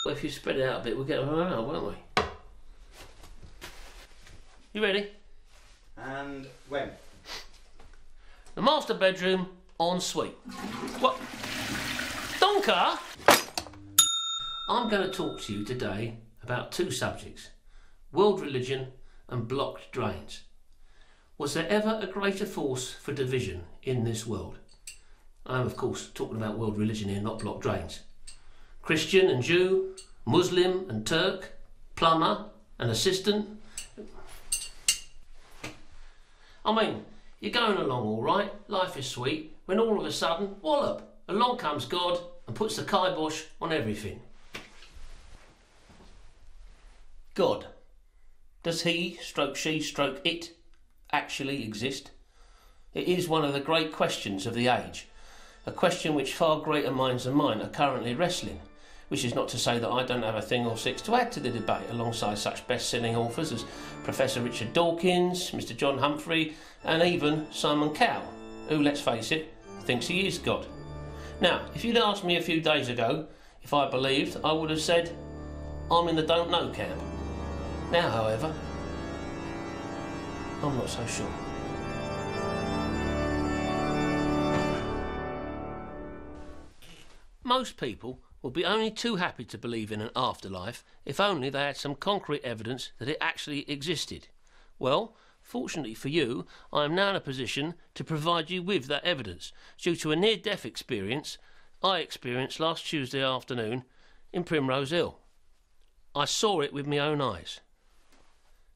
Well, if you spread it out a bit, we'll get them out, won't we? You ready? And when? The master bedroom en suite. What? Donker! I'm going to talk to you today about two subjects: world religion and blocked drains. Was there ever a greater force for division in this world? I'm of course talking about world religion here, not blocked drains. Christian and Jew, Muslim and Turk, plumber and assistant. I mean, you're going along all right, life is sweet, when all of a sudden, wallop, along comes God and puts the kibosh on everything. God. Does he, stroke she, stroke it, actually exist? It is one of the great questions of the age, a question which far greater minds than mine are currently wrestling, which is not to say that I don't have a thing or six to add to the debate alongside such best-selling authors as Professor Richard Dawkins, Mr. John Humphrey and even Simon Cowell, who, let's face it, thinks he is God. Now, if you'd asked me a few days ago if I believed, I would have said I'm in the don't know camp. Now, however, I'm not so sure. Most people would be only too happy to believe in an afterlife if only they had some concrete evidence that it actually existed. Well, fortunately for you, I am now in a position to provide you with that evidence due to a near-death experience I experienced last Tuesday afternoon in Primrose Hill. I saw it with my own eyes,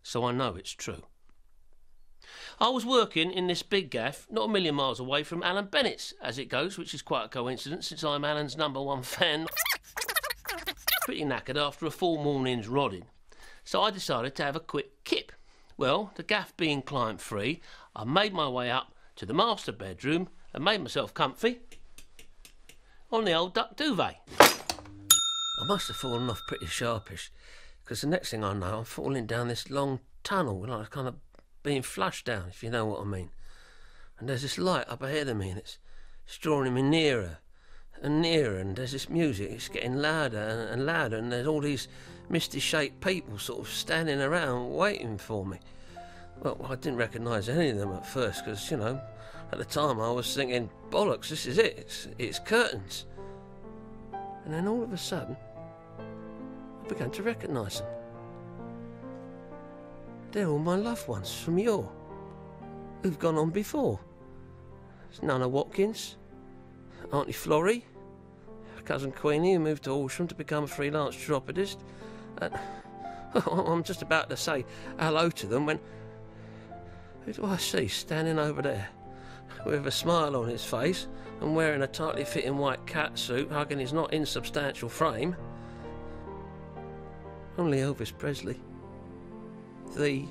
so I know it's true. I was working in this big gaff, not a million miles away from Alan Bennett's, as it goes, which is quite a coincidence since I'm Alan's #1 fan. Pretty knackered after a full morning's rodding, so I decided to have a quick kip. Well, the gaff being client-free, I made my way up to the master bedroom and made myself comfy on the old duck duvet. I must have fallen off pretty sharpish, because the next thing I know, I'm falling down this long tunnel, like kind of being flushed down, if you know what I mean. And there's this light up ahead of me, and it's drawing me nearer and nearer, and there's this music, it's getting louder and louder, and there's all these misty-shaped people sort of standing around waiting for me. Well, I didn't recognise any of them at first, because, you know, at the time I was thinking, bollocks, this is it, it's curtains. And then all of a sudden, I began to recognise them. They're all my loved ones from yore, who've gone on before. It's Nana Watkins, Auntie Florrie, Cousin Queenie, who moved to Horsham to become a freelance chiropodist. I'm just about to say hello to them when... Who do I see standing over there, with a smile on his face and wearing a tightly fitting white catsuit, hugging his not insubstantial frame? Only Elvis Presley. The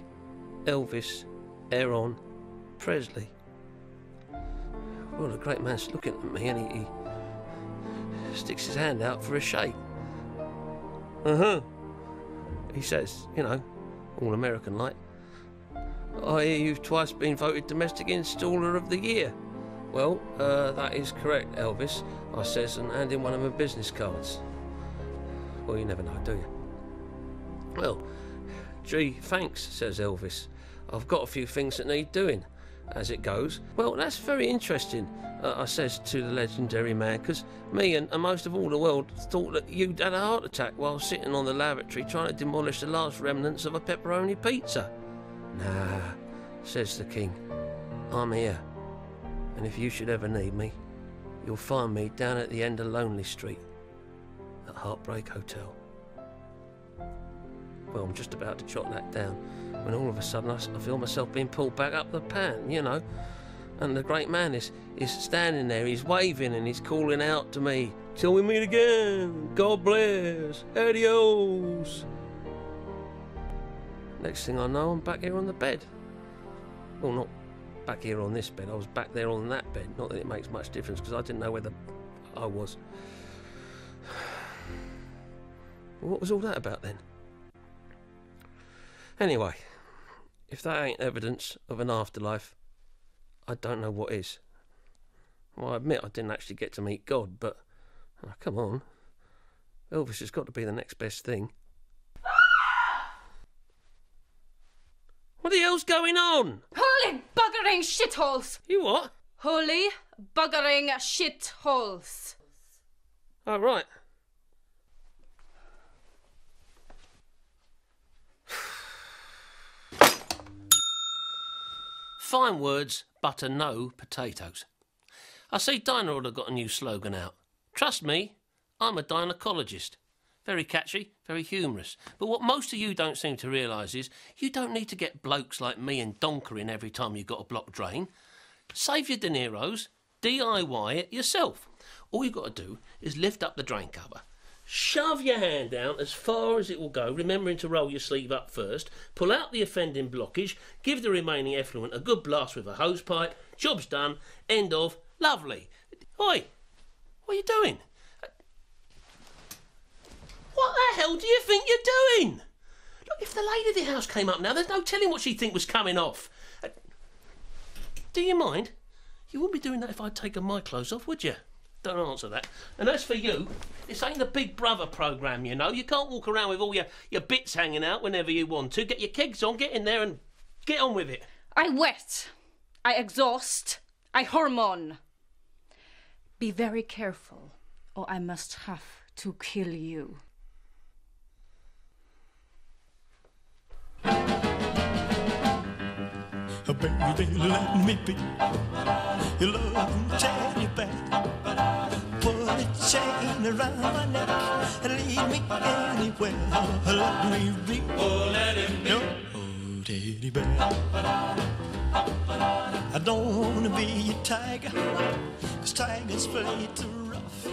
Elvis Aaron Presley. Well, the great man's looking at me, and he sticks his hand out for a shake. He says, you know, all American like, I hear you've twice been voted Domestic Installer of the Year. Well, that is correct, Elvis, I says, and hand him one of my business cards. Well, you never know, do you? Well, gee, thanks, says Elvis. I've got a few things that need doing, as it goes. Well, that's very interesting, I says to the legendary man, because me and most of all the world thought that you'd had a heart attack while sitting on the lavatory trying to demolish the last remnants of a pepperoni pizza. Nah, says the king. I'm here, and if you should ever need me, you'll find me down at the end of Lonely Street, at Heartbreak Hotel. Well, I'm just about to jot that down when all of a sudden I feel myself being pulled back up the pan, you know. And the great man is standing there, he's waving and he's calling out to me, "Till we meet again, God bless, adios." Next thing I know, I'm back here on the bed. Well, not back here on this bed, I was back there on that bed. Not that it makes much difference, because I didn't know whether I was. What was all that about then? Anyway, if that ain't evidence of an afterlife, I don't know what is. Well, I admit I didn't actually get to meet God, but, oh, come on. Elvis has got to be the next best thing. What the hell's going on? Holy buggering shitholes! You what? Holy buggering shitholes. Oh, right. Fine words, butter no potatoes. I see Dinah have got a new slogan out. Trust me, I'm a gynaecologist. Very catchy, very humorous. But what most of you don't seem to realise is you don't need to get blokes like me and Donker in every time you've got a blocked drain. Save your De Niro's, DIY it yourself. All you've got to do is lift up the drain cover, shove your hand down as far as it will go, remembering to roll your sleeve up first, pull out the offending blockage, give the remaining effluent a good blast with a hose pipe, job's done, end of, lovely. Oi, what are you doing? What the hell do you think you're doing? Look, if the lady of the house came up now, there's no telling what she'd think was coming off. Do you mind? You wouldn't be doing that if I'd taken my clothes off, would you? Don't answer that. And as for you, this ain't the Big Brother programme, you know. You can't walk around with all your bits hanging out whenever you want to. Get your kegs on, get in there and get on with it. I wet. I exhaust. I hormone. Be very careful, or I must have to kill you. Baby, let me be your loving teddy bear. Put a chain around my neck and lead me anywhere. Let me be, oh, let him be your teddy bear. I don't want to be a tiger, 'cause tigers play too rough.